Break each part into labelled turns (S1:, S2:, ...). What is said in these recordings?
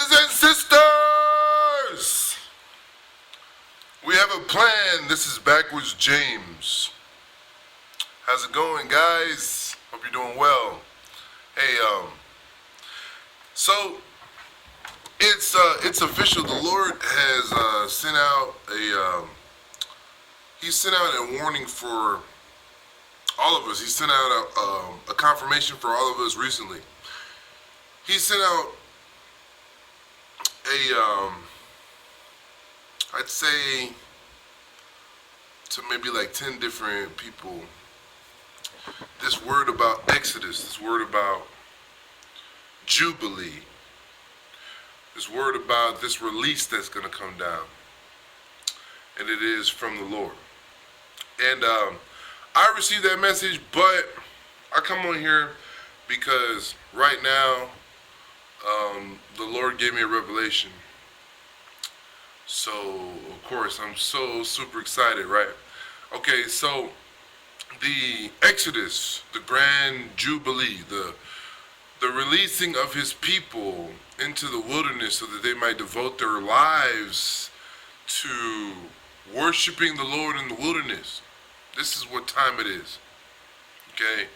S1: Brothers and sisters, we have a plan. This is Backwards James. How's it going, guys? Hope you're doing well. Hey, so it's official. The Lord has sent out He sent out a warning for all of us. He sent out a confirmation for all of us recently. He sent out I'd say to maybe like 10 different people, this word about Exodus, this word about Jubilee, this word about this release that's going to come down. And it is from the Lord. And I received that message, but I come on here because right now the Lord gave me a revelation. So, of course, I'm so super excited, right? Okay, so the Exodus, the Grand Jubilee, the releasing of his people into the wilderness so that they might devote their lives to worshiping the Lord in the wilderness. This is what time it is. Okay?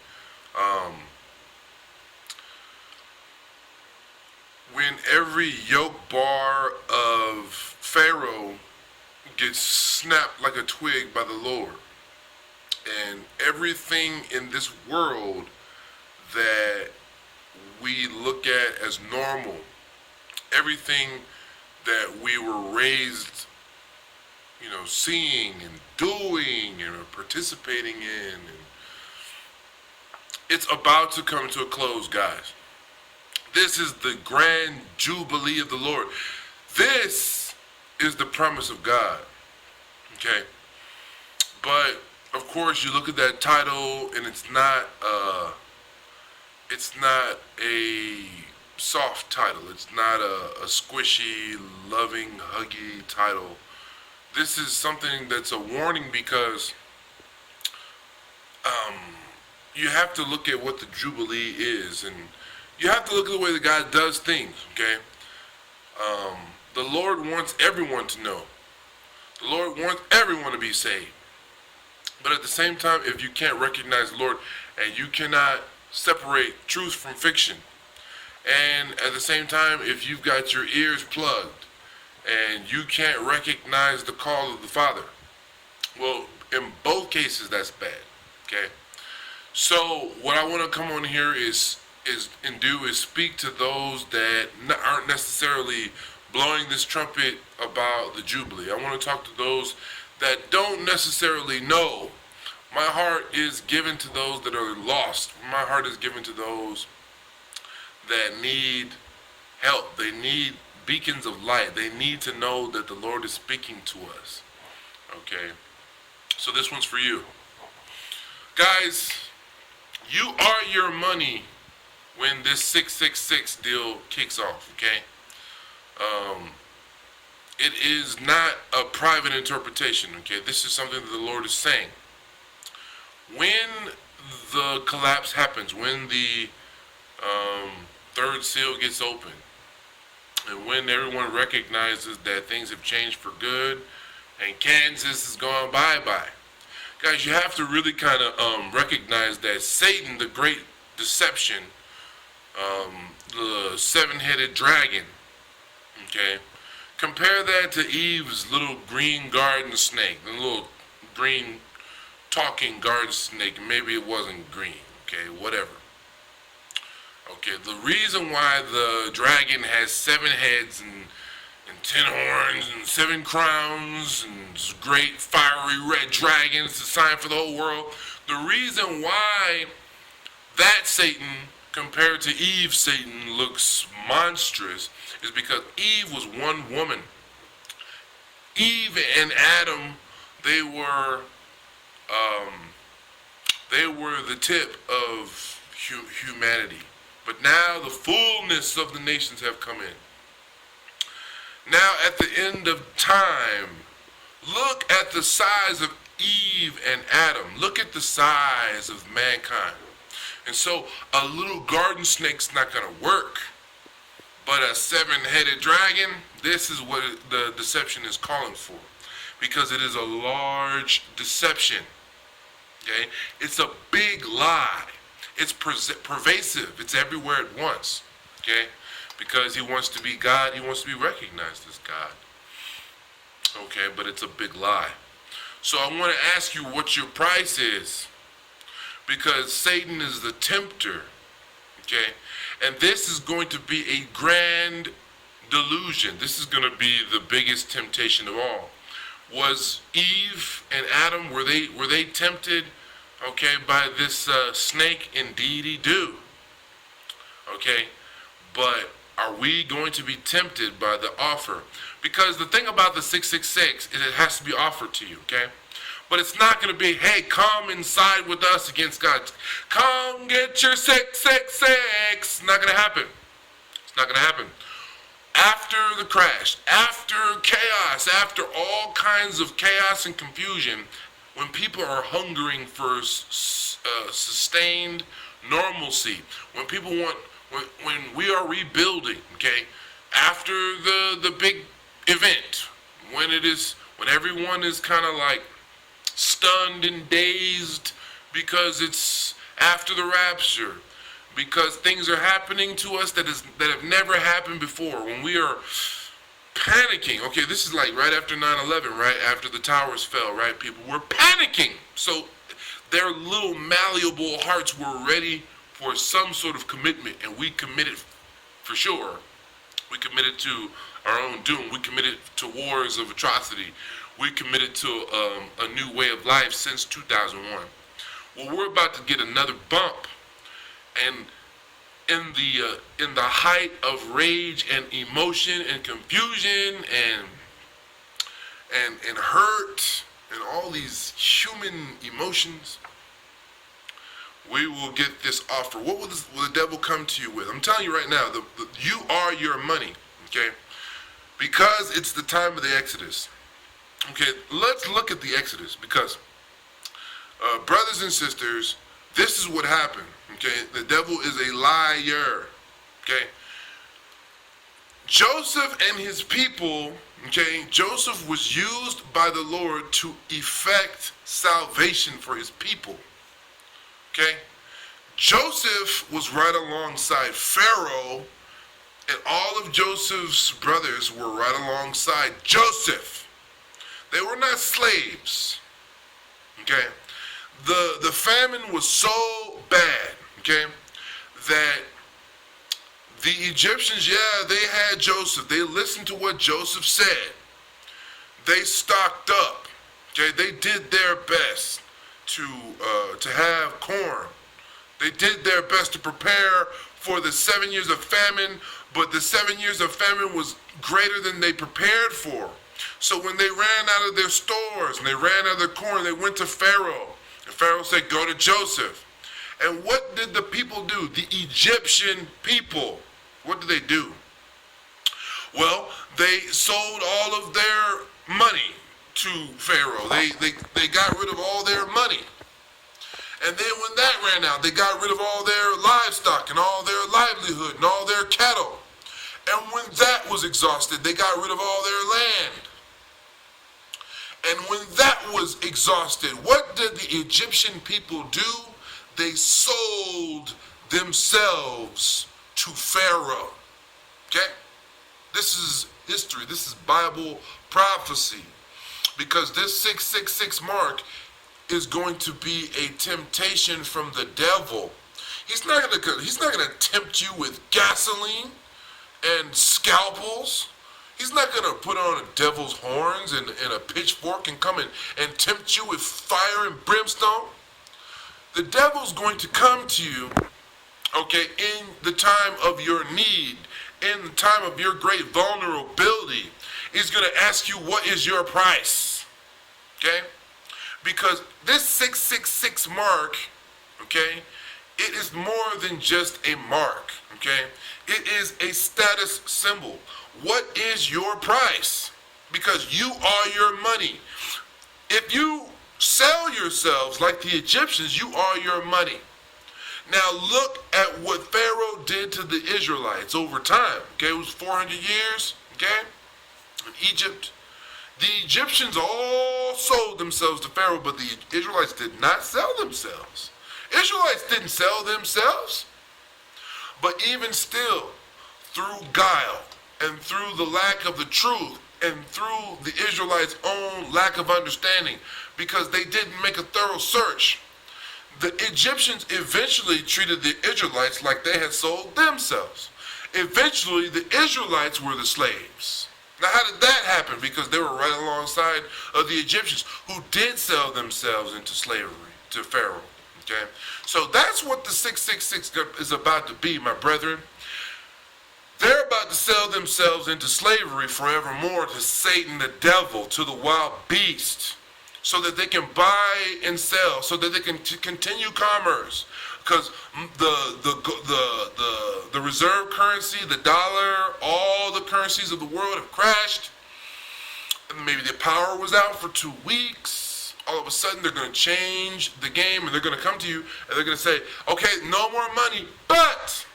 S1: When every yoke bar of Pharaoh gets snapped like a twig by the Lord, and everything in this world that we look at as normal, everything that we were raised, seeing and doing and participating in, and it's about to come to a close, guys. This is the Grand Jubilee of the Lord. This is the promise of God. Okay? But of course you look at that title and it's not a soft title. It's not a squishy, loving, huggy title. This is something that's a warning because you have to look at what the Jubilee is, and you have to look at the way that God does things, okay? The Lord wants everyone to know. The Lord wants everyone to be saved. But at the same time, if you can't recognize the Lord and you cannot separate truth from fiction, and at the same time, if you've got your ears plugged and you can't recognize the call of the Father, well, in both cases, that's bad, okay? So what I want to come on here is speak to those that aren't necessarily blowing this trumpet about the Jubilee. I want to talk to those that don't necessarily know. My heart is given to those that are lost. My heart is given to those that need help. They need beacons of light. They need to know that the Lord is speaking to us. Okay? So this one's for you. Guys, you are your money when this 666 deal kicks off, okay? It is not a private interpretation, okay? This is something that the Lord is saying. When the collapse happens, when the third seal gets open, and when everyone recognizes that things have changed for good and Kansas is gone bye-bye, guys, you have to really kind of recognize that Satan, the great deception, the seven-headed dragon, okay? Compare that to Eve's little green garden snake, the little green talking garden snake. Maybe it wasn't green, okay, whatever. Okay, the reason why the dragon has 7 heads and 10 horns and 7 crowns and this great fiery red dragon, it's a sign for the whole world. The reason why that Satan compared to Eve, Satan looks monstrous is because Eve was one woman. Eve and Adam, they were the tip of humanity. But now the fullness of the nations have come in. Now at the end of time, look at the size of Eve and Adam. Look at the size of mankind. And so a little garden snake's not going to work. But a seven-headed dragon, this is what the deception is calling for, because it is a large deception. Okay? It's a big lie. It's pervasive. It's everywhere at once. Okay? Because he wants to be God. He wants to be recognized as God. Okay? But it's a big lie. So I want to ask you what your price is. Because Satan is the tempter. Okay? And this is going to be a grand delusion. This is going to be the biggest temptation of all. Was Eve and Adam, were they tempted, okay, by this snake? Indeedy do. Okay? But are we going to be tempted by the offer? Because the thing about the 666 is it has to be offered to you, okay? But it's not going to be, hey, come inside with us against God. Come get your 666. It's not going to happen. It's not going to happen. After the crash, after chaos, after all kinds of chaos and confusion, when people are hungering for sustained normalcy, when people want, when we are rebuilding, okay, after the big event, when everyone is kind of like stunned and dazed because it's after the rapture, because things are happening to us that have never happened before, when we are panicking. Okay, this is like right after 9/11, right after the towers fell, right? People were panicking, so their little malleable hearts were ready for some sort of commitment, and we committed for sure. We committed to our own doom. We committed to wars of atrocity. We committed to a new way of life since 2001. Well, we're about to get another bump, and in the height of rage and emotion and confusion and hurt and all these human emotions, we will get this offer. What will the devil come to you with? I'm telling you right now, you are your money, okay? Because it's the time of the Exodus. Okay, let's look at the Exodus, because brothers and sisters, this is what happened. Okay, the devil is a liar. Okay, Joseph and his people. Okay, Joseph was used by the Lord to effect salvation for his people. Okay, Joseph was right alongside Pharaoh, and all of Joseph's brothers were right alongside Joseph. They were not slaves. Okay, the famine was so bad, okay, that the Egyptians, yeah, they had Joseph. They listened to what Joseph said. They stocked up. Okay, they did their best to have corn. They did their best to prepare for the 7 years of famine, but the 7 years of famine was greater than they prepared for. So when they ran out of their stores and they ran out of their corn, they went to Pharaoh. And Pharaoh said, go to Joseph. And what did the people do? The Egyptian people. What did they do? Well, they sold all of their money to Pharaoh. They got rid of all their money. And then when that ran out, they got rid of all their livestock and all their livelihood and all their cattle. And when that was exhausted, they got rid of all their land. And when that was exhausted, what did the Egyptian people do? They sold themselves to Pharaoh. Okay? This is history. This is Bible prophecy. Because this 666 mark is going to be a temptation from the devil. He's not going to tempt you with gasoline and scalpels. He's not going to put on a devil's horns and a pitchfork and come and tempt you with fire and brimstone. The devil's going to come to you, okay, in the time of your need, in the time of your great vulnerability. He's going to ask you, what is your price? Okay? Because this 666 mark, okay, it is more than just a mark, okay? It is a status symbol. What is your price? Because you are your money. If you sell yourselves like the Egyptians, you are your money. Now look at what Pharaoh did to the Israelites over time. Okay, it was 400 years, okay, in Egypt. The Egyptians all sold themselves to Pharaoh, but the Israelites did not sell themselves. Israelites didn't sell themselves. But even still, through guile and through the lack of the truth and through the Israelites' own lack of understanding, because they didn't make a thorough search, the Egyptians eventually treated the Israelites like they had sold themselves. Eventually, the Israelites were the slaves. Now, how did that happen? Because they were right alongside of the Egyptians who did sell themselves into slavery to Pharaoh. Okay? So that's what the 666 is about to be, my brethren. They're about to sell themselves into slavery forevermore to Satan, the devil, to the wild beast, so that they can buy and sell, so that they can continue commerce. Because the reserve currency, the dollar, all the currencies of the world have crashed. And maybe the power was out for 2 weeks. All of a sudden, they're going to change the game, and they're going to come to you, and they're going to say, okay, no more money, but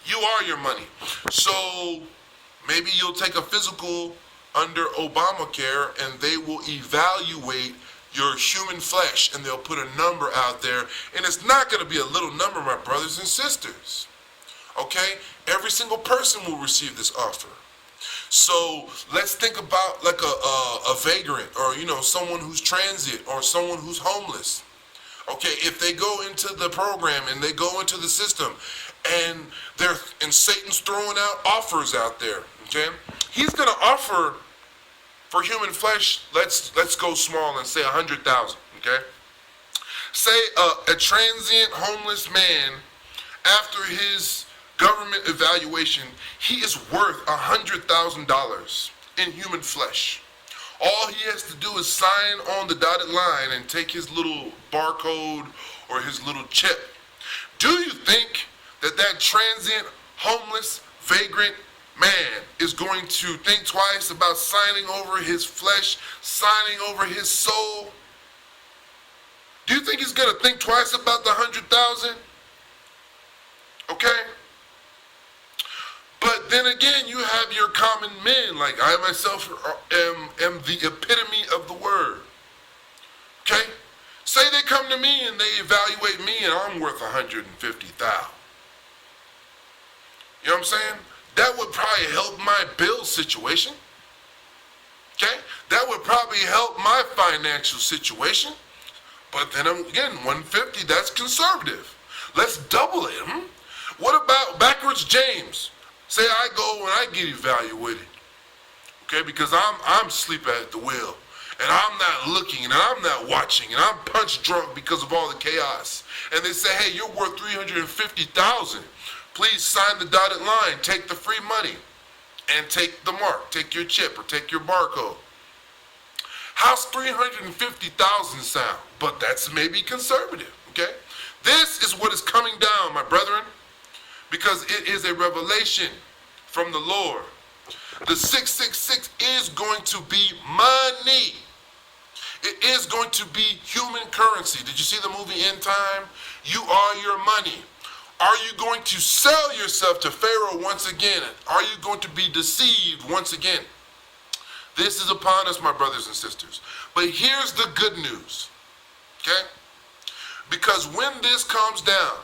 S1: you are your money. So maybe you'll take a physical under Obamacare, and they will evaluate your human flesh, and they'll put a number out there, and it's not going to be a little number, my brothers and sisters. Okay? Every single person will receive this offer. So let's think about like a vagrant, or someone who's transit, or someone who's homeless. Okay, if they go into the program and they go into the system, and Satan's throwing out offers out there. Okay, he's going to offer for human flesh. Let's go small and say 100,000. Okay, say a transient homeless man, after his government evaluation, he is worth $100,000 in human flesh. All he has to do is sign on the dotted line and take his little barcode or his little chip. Do you think that transient, homeless, vagrant man is going to think twice about signing over his flesh, signing over his soul? Do you think he's going to think twice about the 100,000? Okay? But then again, you have your common men, like I myself am the epitome of the word. Okay? Say they come to me and they evaluate me and I'm worth 150,000. You know what I'm saying? That would probably help my bill situation. Okay? That would probably help my financial situation. But then again, 150, that's conservative. Let's double it. What about backwards James? Say I go and I get evaluated. Okay? Because I'm asleep at the wheel. And I'm not looking and I'm not watching and I'm punch drunk because of all the chaos. And they say, hey, you're worth 350,000. Please sign the dotted line, take the free money, and take the mark, take your chip or take your barcode. How's 350,000 sound? But that's maybe conservative, okay? This is what is coming down, my brethren, because it is a revelation from the Lord. The 666 is going to be money. It is going to be human currency. Did you see the movie End Time? You are your money. Are you going to sell yourself to Pharaoh once again? Are you going to be deceived once again? This is upon us, my brothers and sisters. But here's the good news, okay? Because when this comes down,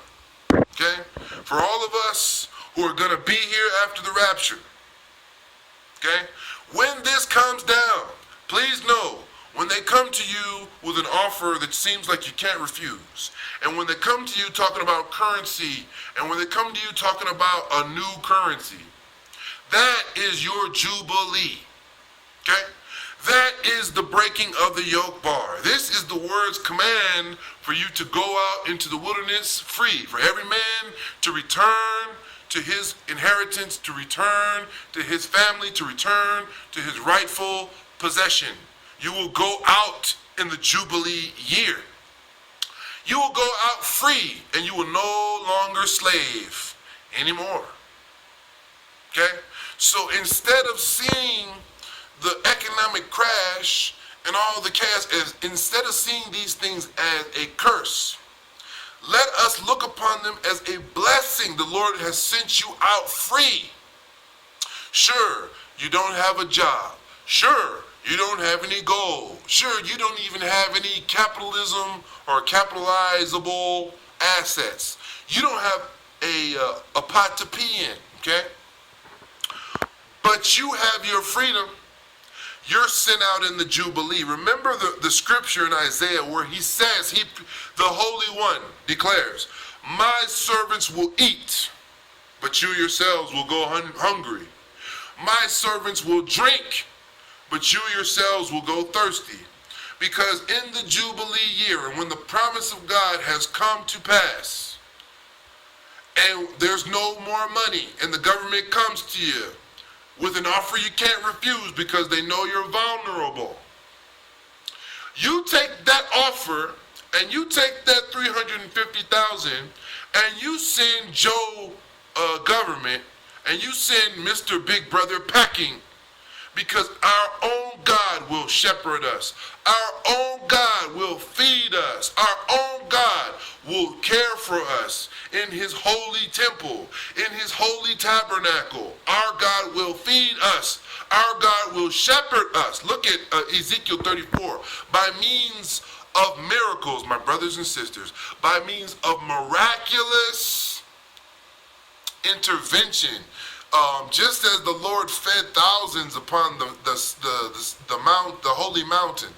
S1: okay, for all of us who are going to be here after the rapture, okay, when this comes down, please know, when they come to you with an offer that seems like you can't refuse, and when they come to you talking about currency, and when they come to you talking about a new currency, that is your Jubilee, okay? That is the breaking of the yoke bar. This is the word's command for you to go out into the wilderness free, for every man to return to his inheritance, to return to his family, to return to his rightful possession. You will go out in the Jubilee year. You will go out free, and you will no longer slave anymore. Okay? So instead of seeing the economic crash and all the chaos, instead of seeing these things as a curse, Let us look upon them as a blessing. The Lord has sent you out free. Sure, you don't have a job. Sure, you don't have any gold. Sure, you don't even have any capitalism or capitalizable assets. You don't have a pot to pee in, okay? But you have your freedom. You're sent out in the Jubilee. Remember the scripture in Isaiah where he says, the Holy One declares, my servants will eat, but you yourselves will go hungry. My servants will drink, but you yourselves will go thirsty. Because in the Jubilee year, and when the promise of God has come to pass, and there's no more money, and the government comes to you with an offer you can't refuse because they know you're vulnerable. You take that offer and you take that 350,000 and you send Joe government and you send Mr. Big Brother packing, because our own God will shepherd us. Our own God will feed us. Our own God will care for us in his holy temple, in his holy tabernacle. Our God will feed us. Our God will shepherd us. Look at Ezekiel 34. By means of miracles, my brothers and sisters, by means of miraculous intervention, just as the Lord fed thousands upon the holy mountain,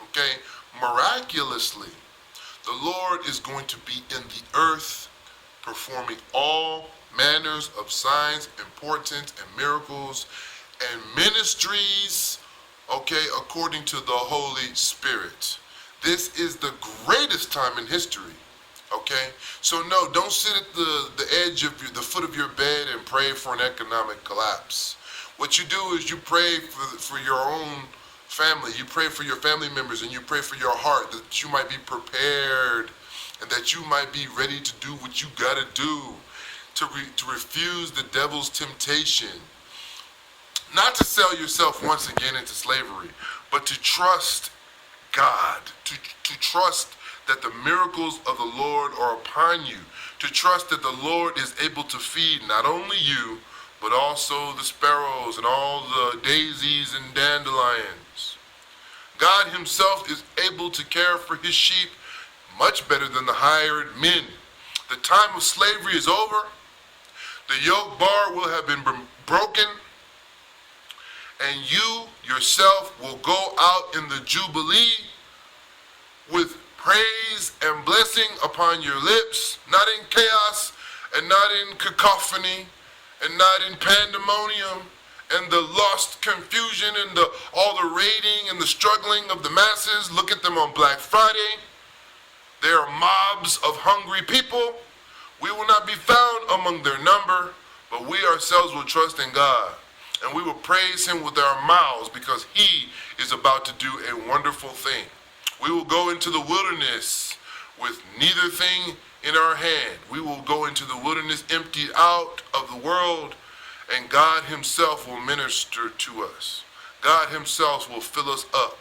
S1: okay, miraculously, the Lord is going to be in the earth performing all manners of signs and portents and miracles and ministries, okay, according to the Holy Spirit. This is the greatest time in history. Okay, so no, don't sit at the edge of the foot of your bed and pray for an economic collapse. What you do is you pray for your own family. You pray for your family members, and you pray for your heart that you might be prepared and that you might be ready to do what you got to do to refuse the devil's temptation. Not to sell yourself once again into slavery, but to trust God, to trust that the miracles of the Lord are upon you, to trust that the Lord is able to feed not only you, but also the sparrows and all the daisies and dandelions. God himself is able to care for his sheep much better than the hired men. The time of slavery is over. The yoke bar will have been broken, and you yourself will go out in the Jubilee with praise and blessing upon your lips, not in chaos and not in cacophony and not in pandemonium and the lost confusion and all the raiding and the struggling of the masses. Look at them on Black Friday. They are mobs of hungry people. We will not be found among their number, but we ourselves will trust in God, and we will praise him with our mouths because he is about to do a wonderful thing. We will go into the wilderness with neither thing in our hand. We will go into the wilderness emptied out of the world, and God himself will minister to us. God himself will fill us up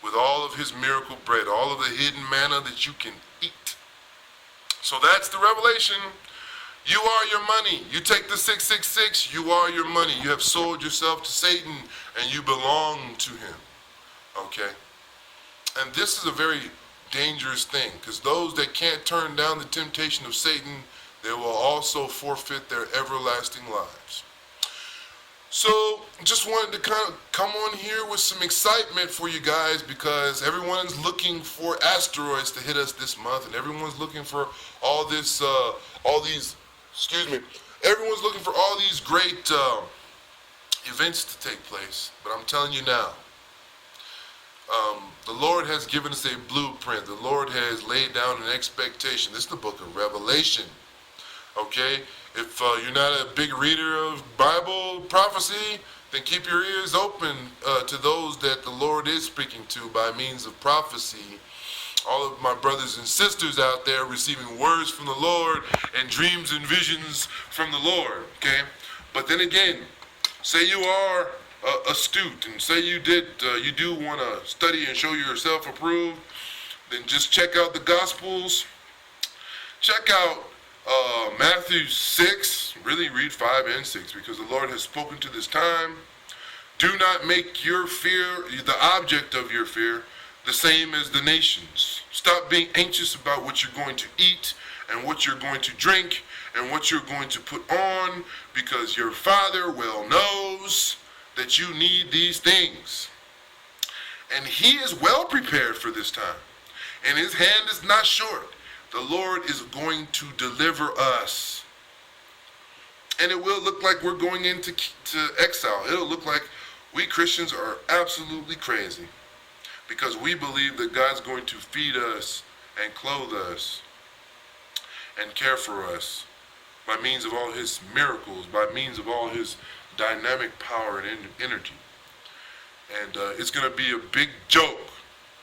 S1: with all of his miracle bread, all of the hidden manna that you can eat. So that's the revelation. You are your money. You take the 666, you are your money. You have sold yourself to Satan and you belong to him. Okay? And this is a very dangerous thing, because those that can't turn down the temptation of Satan, they will also forfeit their everlasting lives. So just wanted to kind of come on here with some excitement for you guys, because everyone's looking for asteroids to hit us this month, and everyone's looking for everyone's looking for all these great events to take place. But I'm telling you now, the Lord has given us a blueprint. The Lord has laid down an expectation. This is the book of Revelation. Okay? If you're not a big reader of Bible prophecy, then keep your ears open to those that the Lord is speaking to by means of prophecy. All of my brothers and sisters out there receiving words from the Lord and dreams and visions from the Lord. Okay? But then again, say you are astute, and say you do want to study and show yourself approved, then just check out the Gospels, Check out Matthew 6. Really read 5 and 6 because the Lord has spoken to this time. Do not make your fear, the object of your fear, the same as the nations. Stop being anxious about what you're going to eat and what you're going to drink and what you're going to put on, because your Father well knows that you need these things. And he is well prepared for this time, and his hand is not short. The Lord is going to deliver us. And it will look like we're going into exile. It'll look like we Christians are absolutely crazy because we believe that God's going to feed us and clothe us and care for us by means of all his miracles, by means of all his dynamic power and energy. And it's going to be a big joke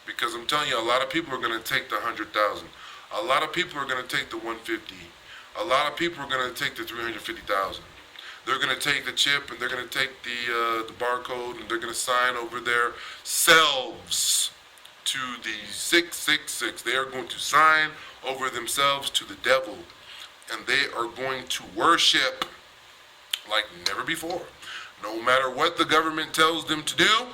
S1: because I'm telling you, a lot of people are going to take the 100,000. A lot of people are going to take the 150. A lot of people are going to take the 350,000. They're going to take the chip and they're going to take the barcode and they're going to sign over their selves to the 666. They are going to sign over themselves to the devil, and they are going to worship like never before. No matter what the government tells them to do,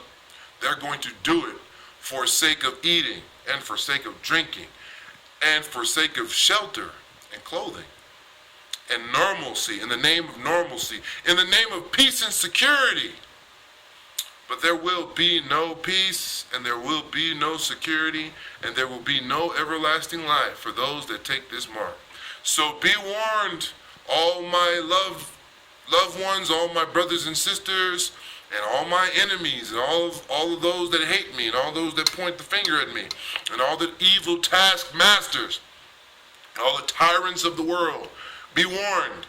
S1: they're going to do it for sake of eating and for sake of drinking and for sake of shelter and clothing and normalcy, in the name of normalcy, in the name of peace and security. But there will be no peace, and there will be no security, and there will be no everlasting life for those that take this mark. So be warned, all my loved ones, all my brothers and sisters, and all my enemies, and all of those that hate me, and all those that point the finger at me, and all the evil taskmasters, and all the tyrants of the world. Be warned,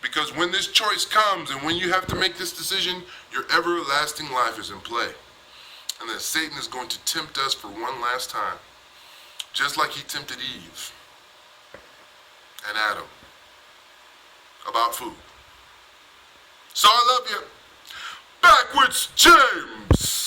S1: because when this choice comes and when you have to make this decision, your everlasting life is in play. And then Satan is going to tempt us for one last time, just like he tempted Eve and Adam about food. So I love you. Backwards James.